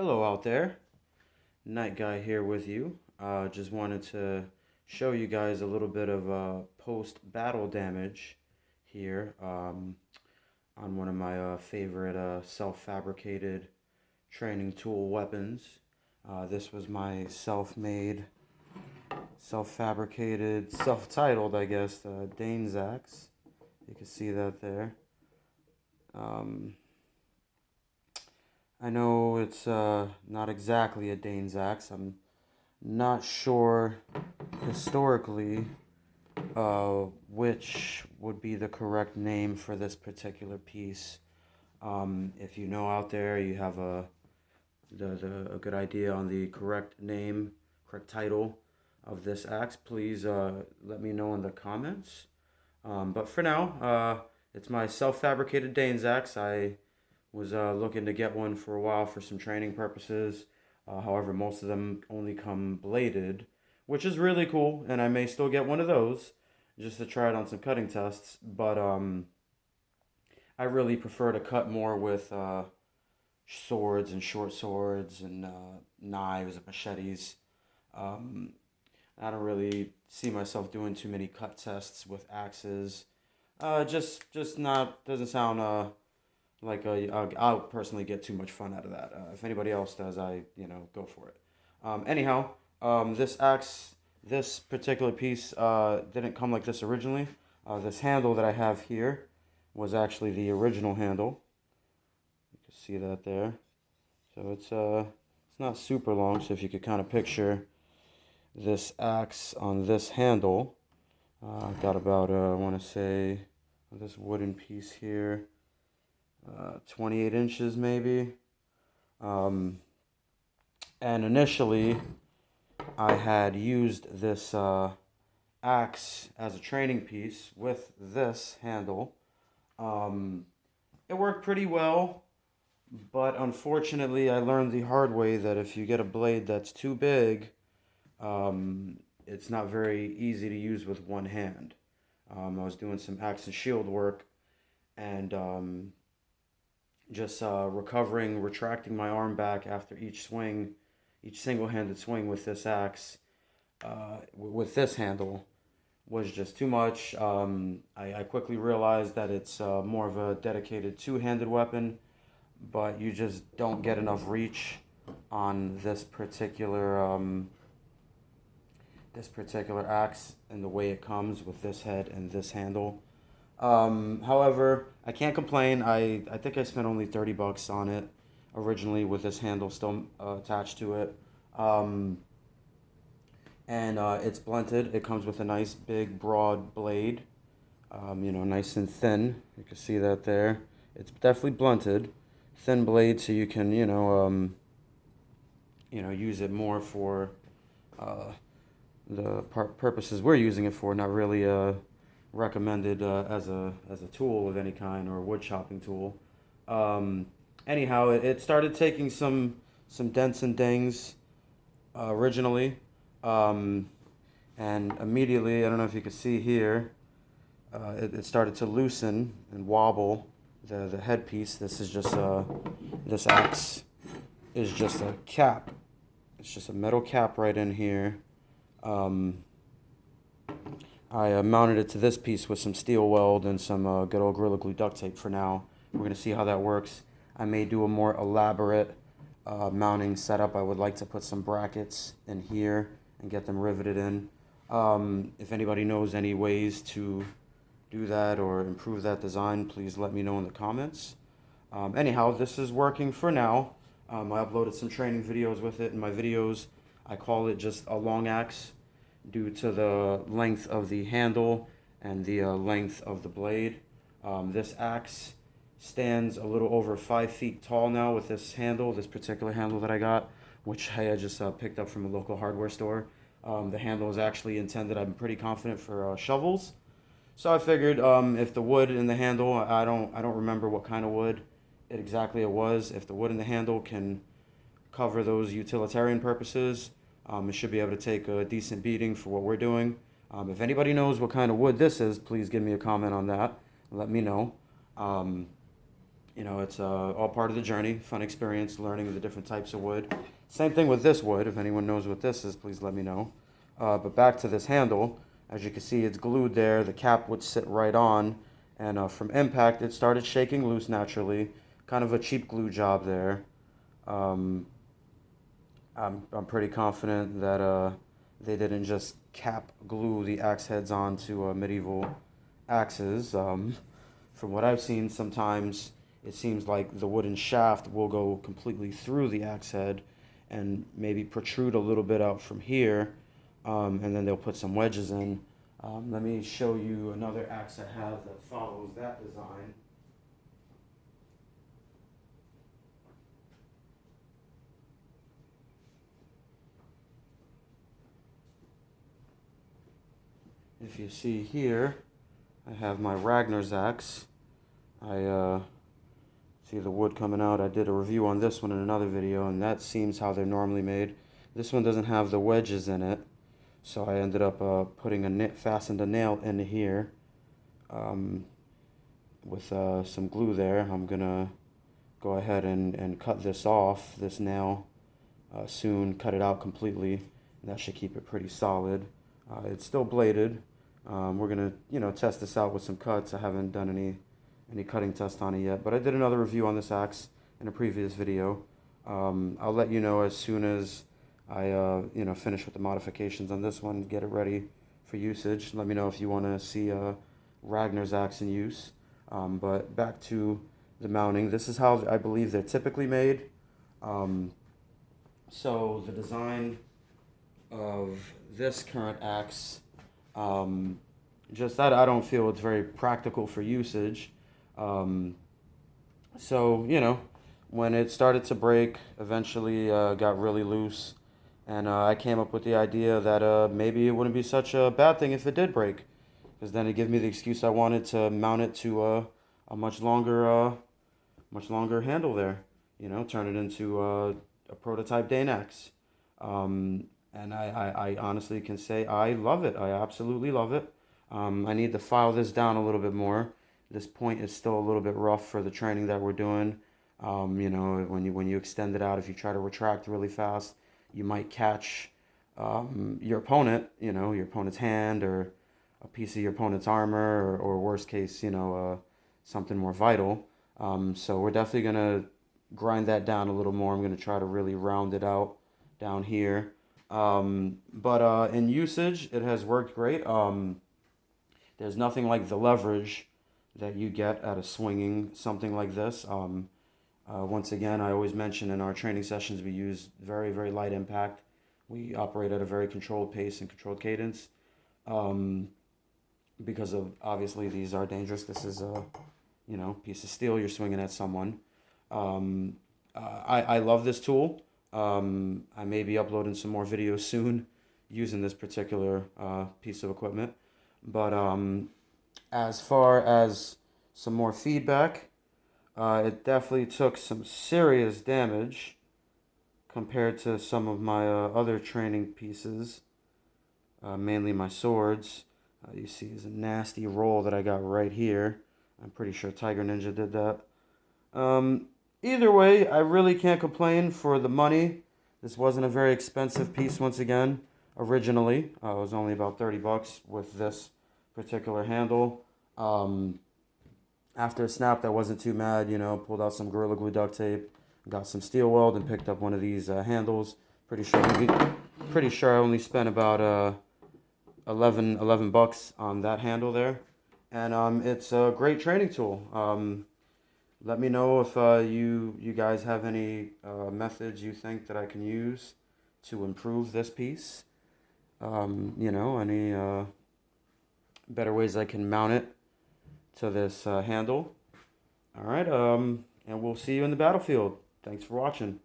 Hello out there, Night Guy here with you. Just wanted to show you guys a little bit of post-battle damage here on one of my favorite self-fabricated training tool weapons. This was my self-made, self-fabricated, self-titled, I guess, Dane's axe. You can see that there. Um, I know it's not exactly a Dane's axe. I'm not sure historically which would be the correct name for this particular piece. If you know out there, you have a good idea on the correct name, correct title of this axe, please let me know in the comments. But for now, it's my self-fabricated Dane's axe. I was looking to get one for a while for some training purposes. However, most of them only come bladed, which is really cool, and I may still get one of those just to try it on some cutting tests. But I really prefer to cut more with swords and short swords and knives and machetes. Um, I don't really see myself doing too many cut tests with axes. Just not doesn't sound like I'll personally get too much fun out of that. If anybody else does, I go for it. Anyhow, this axe, this particular piece didn't come like this originally. This handle that I have here was actually the original handle. You can see that there. So it's not super long. So if you could kind of picture this axe on this handle, I've got about I want to say this wooden piece here. 28 inches maybe. Um, and initially, I had used this axe as a training piece with this handle. Um, it worked pretty well, but unfortunately, I learned the hard way that if you get a blade that's too big, it's not very easy to use with one hand. I was doing some axe and shield work, and just recovering, retracting my arm back after each swing, each single-handed swing with this axe, with this handle, was just too much. I quickly realized that it's more of a dedicated two-handed weapon, but you just don't get enough reach on this particular axe and the way it comes with this head and this handle. However, I can't complain. I think I spent only $30 on it originally with this handle still attached to it. Um, and it's blunted. It comes with a nice big broad blade, nice and thin. You can see that there. It's definitely blunted, thin blade, so you can use it more for uh, the purposes we're using it for. Not really recommended as a tool of any kind or a wood chopping tool. Um, Anyhow, it started taking some dents and dings originally, um, and immediately, I don't know if you can see here, it started to loosen and wobble the headpiece. This axe is just a cap. It's just a metal cap right in here. Um, I mounted it to this piece with some steel weld and some good old Gorilla Glue duct tape for now. We're going to see how that works. I may do a more elaborate mounting setup. I would like to put some brackets in here and get them riveted in. If anybody knows any ways to do that or improve that design, please let me know in the comments. Anyhow, this is working for now. I uploaded some training videos with it. In my videos, I call it just a long axe due to the length of the handle and the length of the blade. This axe stands a little over 5 feet tall now with this handle, this particular handle that I got, which I just picked up from a local hardware store. The handle is actually intended, I'm pretty confident, for shovels. So I figured if the wood in the handle, I don't remember what kind of wood it was. If the wood in the handle can cover those utilitarian purposes, it should be able to take a decent beating for what we're doing. If anybody knows what kind of wood this is, please give me a comment on that. Let me know. Um, You know, it's all part of the journey, fun experience, learning the different types of wood. Same thing with this wood. If anyone knows what this is, please let me know. But back to this handle, as you can see, it's glued there. The cap would sit right on, and from impact, it started shaking loose naturally. Kind of a cheap glue job there. Um, I'm pretty confident that they didn't just cap glue the axe heads onto medieval axes. From what I've seen, sometimes it seems like the wooden shaft will go completely through the axe head and maybe protrude a little bit out from here, and then they'll put some wedges in. Let me show you another axe I have that follows that design. If you see here, I have my Ragnar's axe. I see the wood coming out. I did a review on this one in another video, and that seems how they're normally made. This one doesn't have the wedges in it, so I ended up fastened a nail in here um, with some glue there. I'm gonna go ahead and cut this off, this nail, soon, cut it out completely. That should keep it pretty solid. It's still bladed. We're gonna, test this out with some cuts. I haven't done any cutting test on it yet, but I did another review on this axe in a previous video. I'll let you know as soon as I, finish with the modifications on this one, get it ready for usage. Let me know if you want to see Ragnar's axe in use. But back to the mounting. This is how I believe they're typically made. So the design of this current axe, I don't feel it's very practical for usage. Um, so, when it started to break, eventually got really loose, and I came up with the idea that maybe it wouldn't be such a bad thing if it did break, because then it gave me the excuse I wanted to mount it to a much longer handle there. Turn it into a prototype Danax. And I honestly can say I love it. I absolutely love it. I need to file this down a little bit more. This point is still a little bit rough for the training that we're doing. When you extend it out, if you try to retract really fast, you might catch your opponent, your opponent's hand or a piece of your opponent's armor, or worst case, something more vital. So we're definitely gonna grind that down a little more. I'm gonna try to really round it out down here. But in usage, it has worked great. There's nothing like the leverage that you get out of swinging something like this. Once again, I always mention in our training sessions, we use very, very light impact. We operate at a very controlled pace and controlled cadence. Um, because of obviously these are dangerous. This is a, piece of steel you're swinging at someone. I love this tool. I may be uploading some more videos soon using this particular piece of equipment. But as far as some more feedback, it definitely took some serious damage compared to some of my other training pieces, mainly my swords. You see there's a nasty roll that I got right here. I'm pretty sure Tiger Ninja did that. Um, Either way, I really can't complain for the money. This wasn't a very expensive piece once again. Originally, it was only about 30 bucks with this particular handle. After a snap, I wasn't too mad, pulled out some Gorilla Glue duct tape, got some steel weld and picked up one of these handles. Pretty sure I only spent about 11 bucks on that handle there. And it's a great training tool. Let me know if you guys have any methods you think that I can use to improve this piece. Any better ways I can mount it to this handle. All right, and we'll see you in the battlefield. Thanks for watching.